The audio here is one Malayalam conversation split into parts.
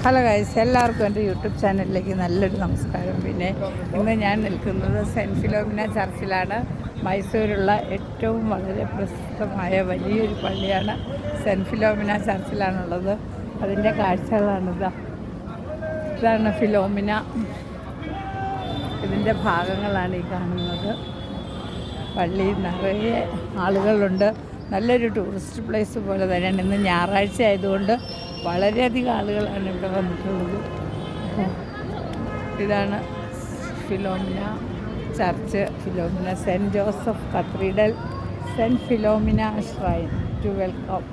ഹലോ ഗൈസ്, എല്ലാവർക്കും എൻ്റെ യൂട്യൂബ് ചാനലിലേക്ക് നല്ലൊരു നമസ്കാരം. പിന്നെ ഇന്ന് ഞാൻ നിൽക്കുന്നത് സെൻറ്റ് ഫിലോമിന ചർച്ചിലാണ്. മൈസൂരുള്ള ഏറ്റവും വളരെ പ്രസിദ്ധമായ വലിയൊരു പള്ളിയാണ് സെൻറ്റ് ഫിലോമിന ചർച്ചിലാണുള്ളത്. അതിൻ്റെ കാഴ്ചകളാണിത്. ഇതാണ് ഫിലോമിന. ഇതിൻ്റെ ഭാഗങ്ങളാണ് ഈ കാണുന്നത്. പള്ളി നിറയെ ആളുകളുണ്ട്. നല്ലൊരു ടൂറിസ്റ്റ് പ്ലേസ് പോലെ തന്നെയാണ്. ഇന്ന് ഞായറാഴ്ച ആയതുകൊണ്ട് വളരെയധികം ആളുകളാണ് ഇവിടെ വന്നിട്ടുള്ളത്. ഇതാണ് Philomena church, Philomena Saint Joseph cathedral, Saint Philomena shrine to welcome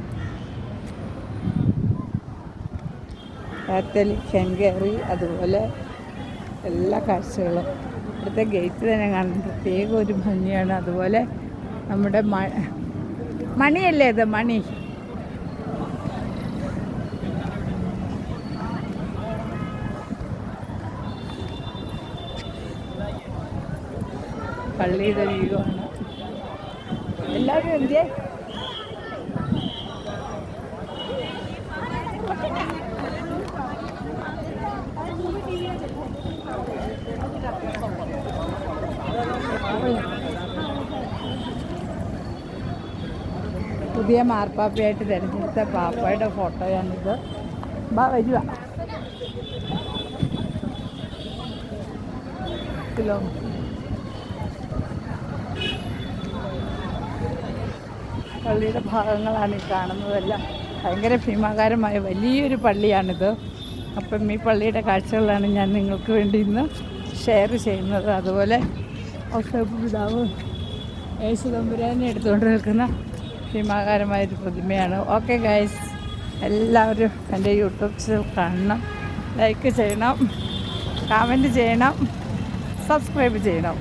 Catholic Hungary. അതുപോലെ എല്ലാ കാഴ്ചകളും ഇവിടുത്തെ ഗേറ്റ് തന്നെ കാണാൻ പ്രത്യേക ഒരു ഭംഗിയാണ്. അതുപോലെ നമ്മുടെ മണിയല്ലേ ഇത്, മണി. പള്ളിയുടെ വീടുമാണ്. എല്ലാവരും എന്തേ പുതിയ മാർപ്പാപ്പയായിട്ട് തിരഞ്ഞെടുത്ത പാപ്പയുടെ ഫോട്ടോയാണിത്. വരിക പള്ളിയുടെ ഭാഗങ്ങളാണ് ഈ കാണുന്നതെല്ലാം. ഭയങ്കര ഭീമാകാരമായ വലിയൊരു പള്ളിയാണിത്. അപ്പം ഈ പള്ളിയുടെ കാഴ്ചകളാണ് ഞാൻ നിങ്ങൾക്ക് വേണ്ടി ഇന്ന് ഷെയർ ചെയ്യുന്നത്. അതുപോലെ ഔസേപ്പ് പിതാവ് യേശുതമ്പുരാനെ എടുത്തുകൊണ്ട് നിൽക്കുന്ന ഭീമാകാരമായൊരു പ്രതിമയാണ്. ഓക്കെ ഗൈസ്, എല്ലാവരും എൻ്റെ യൂട്യൂബ് ചാനൽ കാണണം, ലൈക്ക് ചെയ്യണം, കമൻറ്റ് ചെയ്യണം, സബ്സ്ക്രൈബ് ചെയ്യണം.